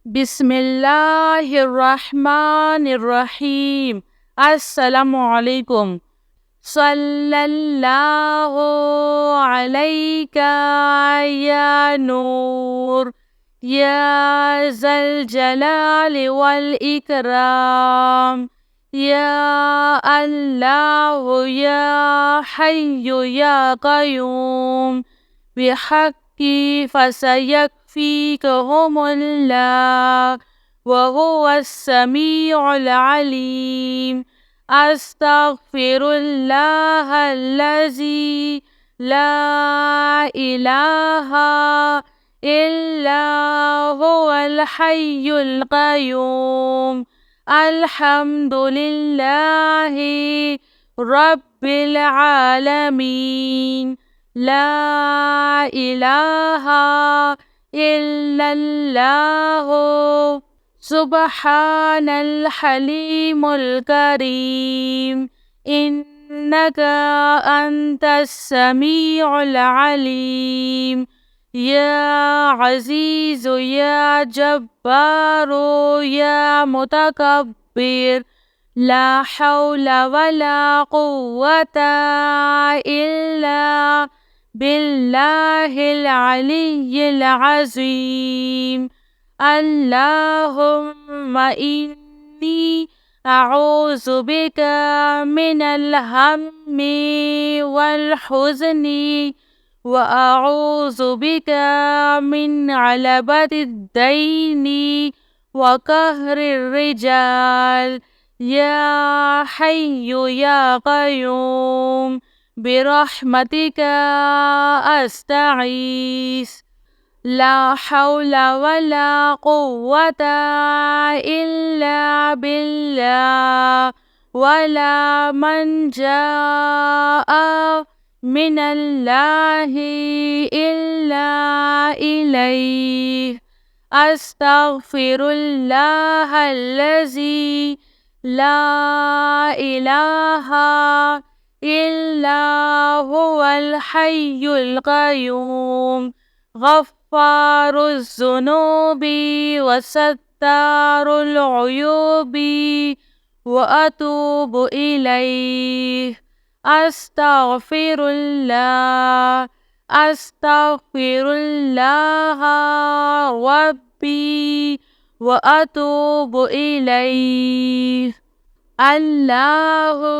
बिस्मिल्लाहिर्रहमानिर्रहीम। अस्सलामुअलैकुम। सल्लल्लाहु अलैका या नूर या ज़ल जलाली वल इकराम या अल्लाह या हय्यु या क़य्यूम बिहक़्क़ि फसयकफ़ीकहुमुल्लाह वहुवस्समीउल अलीम। अस्तग़फ़िरुल्लाहल्लज़ी ला इलाहा इल्ला हुवल हय्युल क़य्यूम। अल्हम्दुलिल्लाहि रब्बिल आलमीन। ला इलाहा इल्लल्लाहु सुब्हानल हलीमुल करीम। इन्नका अंतस समीउल अलीम। या अज़ीज़ु या जब्बारू या मुतकब्बिर। ला हौला वला कुव्वता इल्ला बिल्लाहिल अलिय्यिल अज़ीम। अल्लाहुम्मा इन्नी अऊज़ु बिका मिनल हम्मी वल हुज़्नि व अऊज़ु बिका मिन गलबतिद दैनि व कहरिर रिजाल। या हय्यु या क़य्यूम बिरहमतिका अस्तगीस। ला हौला वला कुव्वता इल्ला बिल्लाह। वला मल्जाअ मिनल्लाहि इल्ला इलैहि। अस्तग़फिरुल्लाहल्लज़ी ला इलाहा इल्ला हुवल हय्युल क़य्यूम। गफ़्फ़ारुज़्ज़ुनूबि व सत्तारुल उयूबि व अतूबु इलैहि। अस्तग़फिरुल्लाह अस्तग़फिरुल्लाह रब्बी व अतूबु इलैहि। अल्लाहु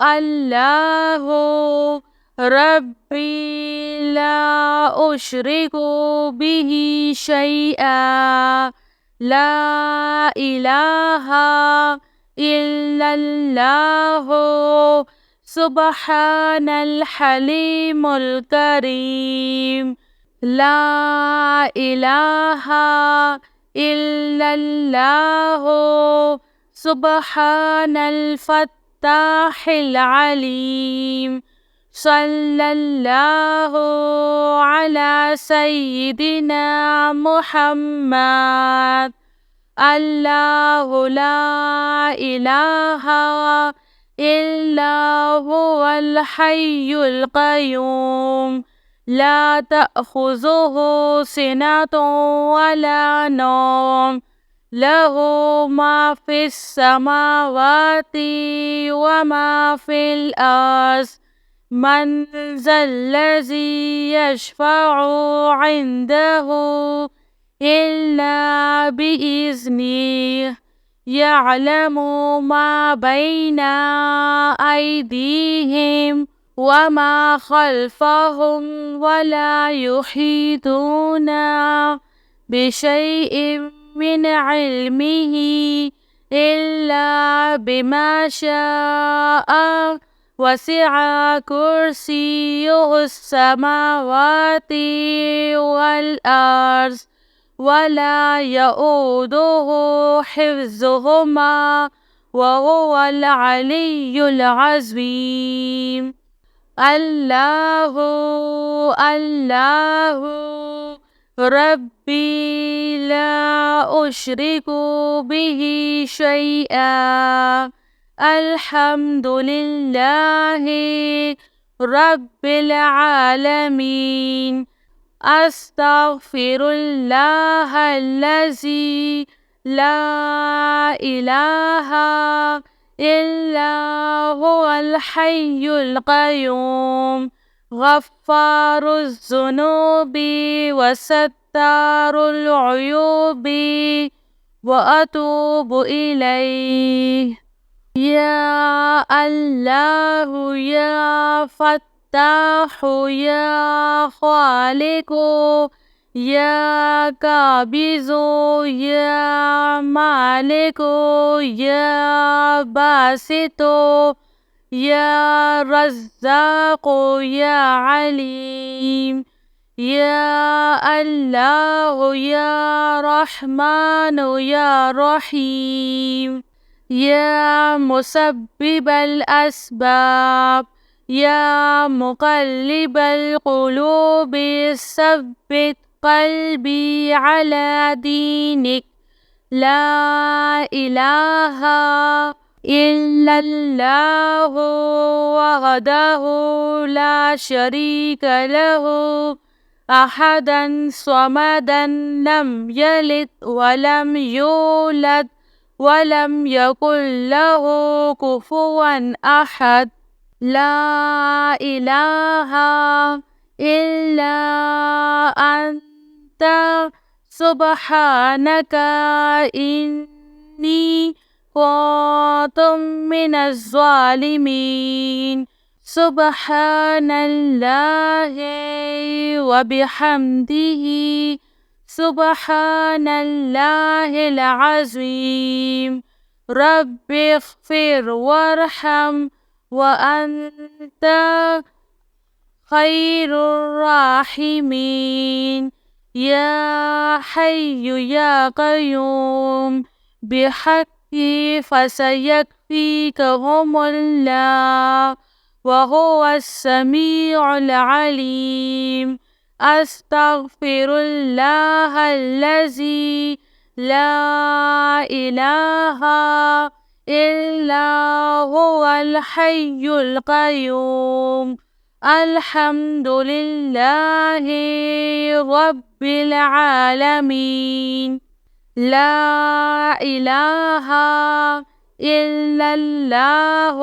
अल्लाहु रब्बी ला उश्रिकु बिही शैआ। ला इलाहा इल्लल्लाहु सुब्हानल हलीमुल करीम। ला इलाहा इल्लल्लाहु सुब्हानल फ़त्ताहिल अलीम। सल्लल्लाहु अला सय्यिदिना मुहम्मद। अल्लाहु ला इलाहा इल्ला हुवल हय्युल क़य्यूम। ला तअख़ुज़ुहु सिनतुन वला नौम। लहू मा फ़िस समावाति व मा फ़िल अर्ज़। मन ज़ल्लज़ी यशफ़अु इंदहु इल्ला बिइज़्निहि। यअलमु मा बैना अयदीहिम व मा ख़ल्फ़हुम वला युहीतूना बिशैइन मिन इल्मिही इल्ला बिमा शाअ। वसिअ कुर्सियुहुस समावाति वल अर्ज़ वला यऊदुहु हिफ्ज़ुहुमा व हुवल अलिय्युल अज़ीम। अल्लाहु अल्लाहु रब्बी ला उश्रिकु बिही शैआ। अल्हम्दुलिल्लाहि रब्बिल आलमीन। أستغفر الله الذي لا إله إلا هو الحي القيوم غفار الذنوب وستار العيوب وأتوب إليه. يا الله يا فتاح يا خالق يا قابض يا مالك يا باسط يا رزاق يا عليم. يا الله يا رحمن يا رحيم. يا مسبب الأسباب يا مقلب القلوب ثبت قلبي على دينك. لا إله إلا الله وحده لا شريك له أحدا صمدا لم يلد ولم يولد ولم يكن له كفوا أحد. لا إله إلا أنت سبحانك إني كنت من الظالمين. سبحان الله وبحمده سبحان الله العظيم. رب اغفر وارحم وأنت خير الراحمين. يا حي يا قيوم بحقي فسيكفيكهم الله وهو السميع العليم. أستغفر الله الذي لا إله إلا هو الحي القيوم. الحمد لله رب العالمين. لا إله إلا الله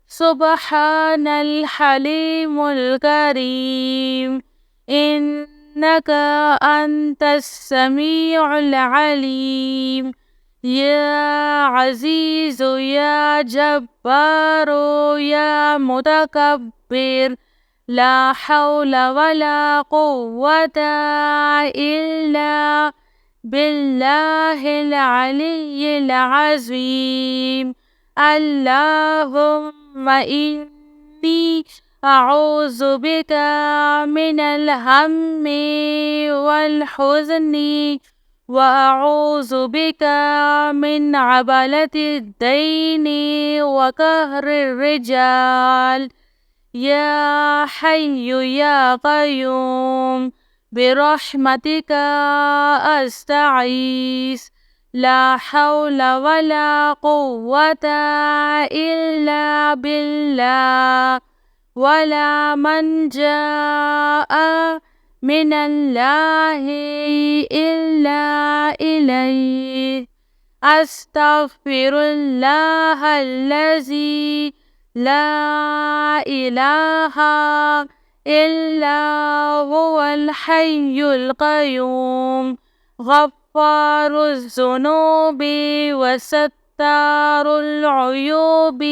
سبحان الحليم الكريم. إنك أنت السميع العليم. يا عزيز يا جبار يا متكبر لا حول ولا قوة إلا بالله العلي العظيم. اللهم إني أعوذ بك من الهم والحزن وأعوذ بك من عبلة الدين وقهر الرجال. يا حي يا قيوم برحمتك أستعيذ. لا حول ولا قوة إلا بالله ولا منجا من الله إلا إليه. أستغفر الله الذي لا إله إلا هو الحي القيوم غفار الذنوب وستار العيوب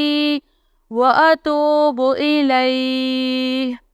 وأتوب إليه.